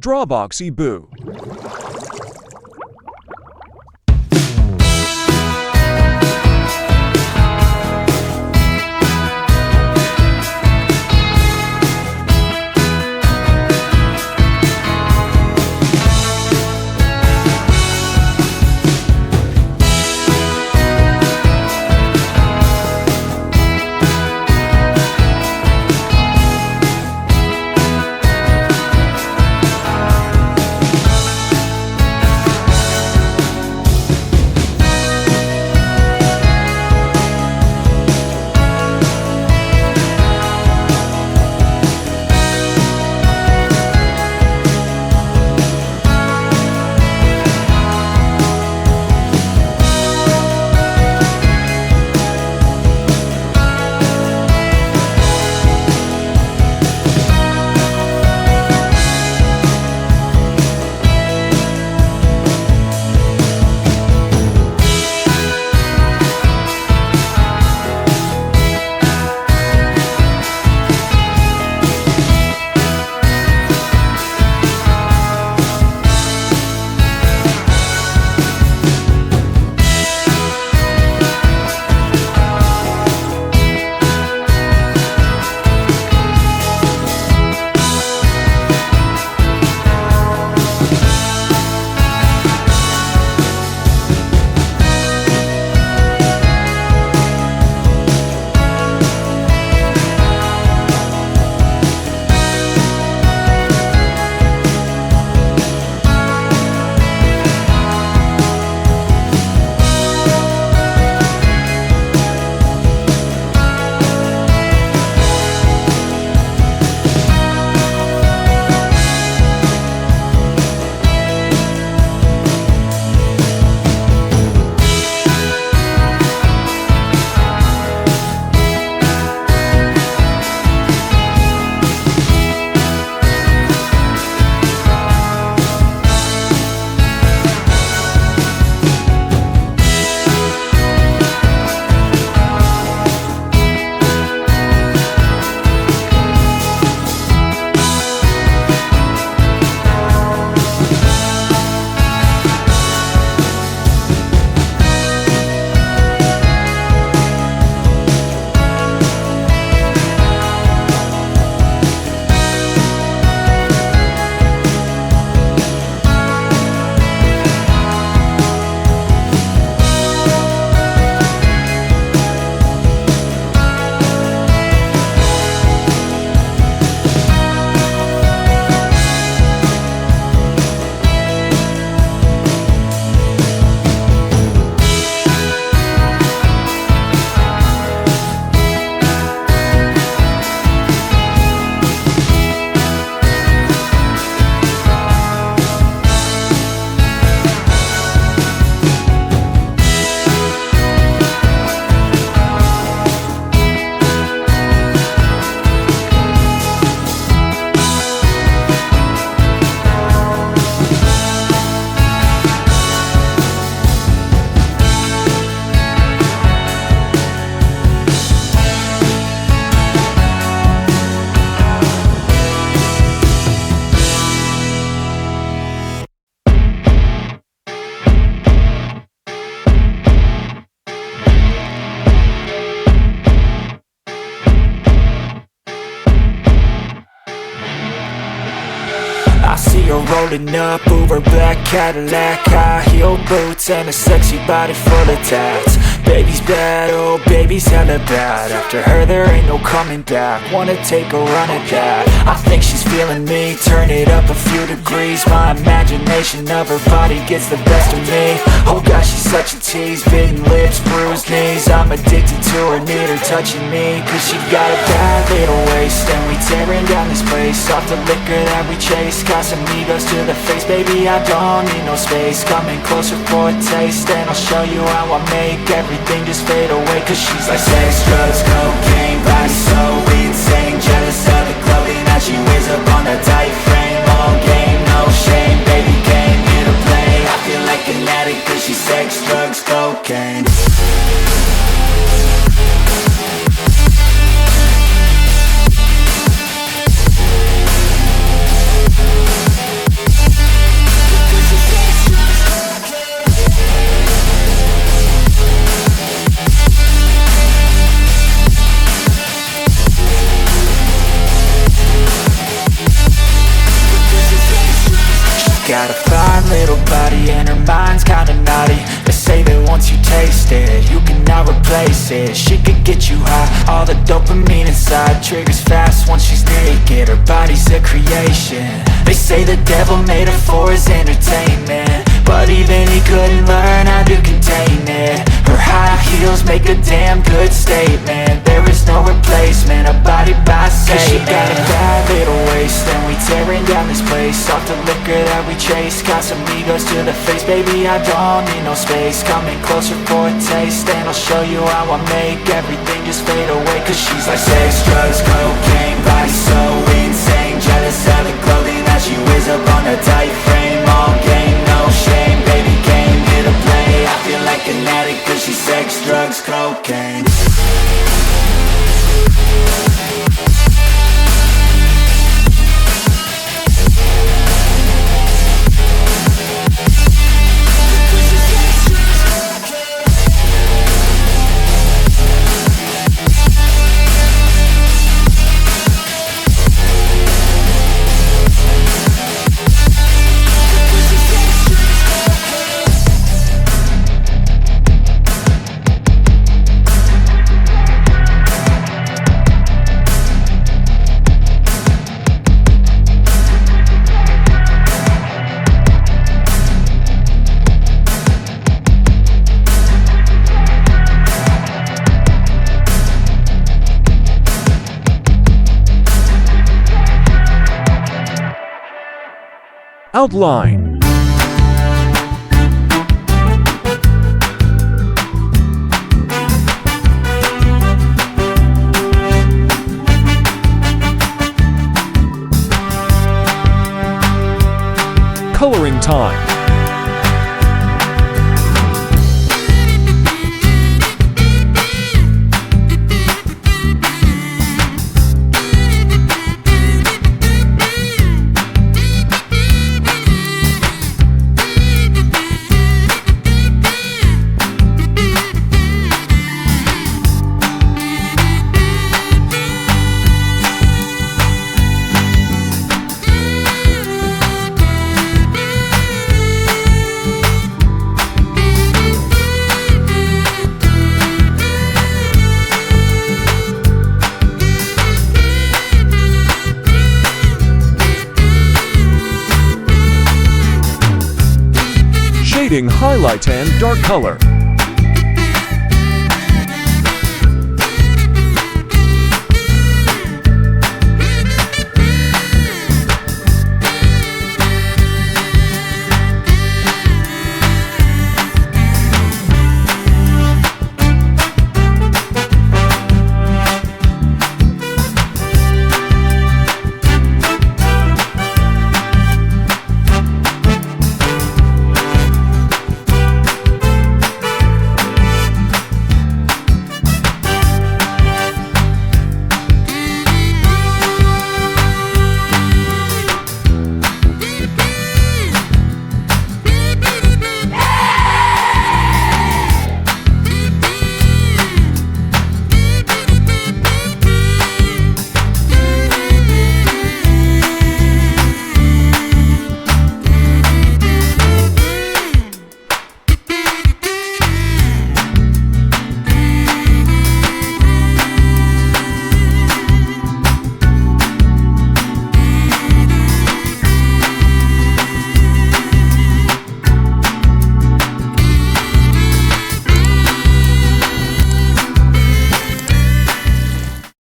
Draw Boxy Boo. Rolling up, Uber black Cadillac, high heel boots and a sexy body full of tats. Baby's bad, oh baby's hella bad. After her there ain't no coming back. Wanna take a run at that. I think she's feeling me, turn it up a few degrees. My imagination of her body gets the best of me. Oh gosh, she's such a tease, bitten lips, bruised knees. I'm addicted to her, need her touching me, cause she got a bad little waist. And we tearing down this place, off the liquor that we chase. Casamigos to the face, baby I don't need no space. Coming closer for a taste, and I'll show you how I make everything just fade away. Cause she's like sex, drugs, cocaine, body so insane. Jealous of the clothing that she wears up on that tight frame. All game, no shame, baby came here to play. I feel like an addict cause she's sex, drugs, cocaine. got a fine little body and her mind's kinda naughty. They say that once you taste it, you cannot replace it. She could get you high, all the dopamine inside triggers fast once she's naked. Her body's a creation. They say the devil made her for his entertainment, but even he couldn't learn how to contain it. Her high heels make a damn good statement. There is no replacement, a body by Satan. 'Cause she got a bad little waist, and we tearing down this place off the liquor that we chase. Got some egos to the face, baby, I don't need no space. Coming closer for a taste, and I'll show you how I make everything just fade away. 'Cause she's like sex, drugs, cocaine, body so insane. Jealous of the clothing that she wears up on a tight frame. All game, no shame, baby came here to play. I feel like an addict 'cause she's sex, drugs, cocaine. Outline. Coloring time. Highlight and dark color.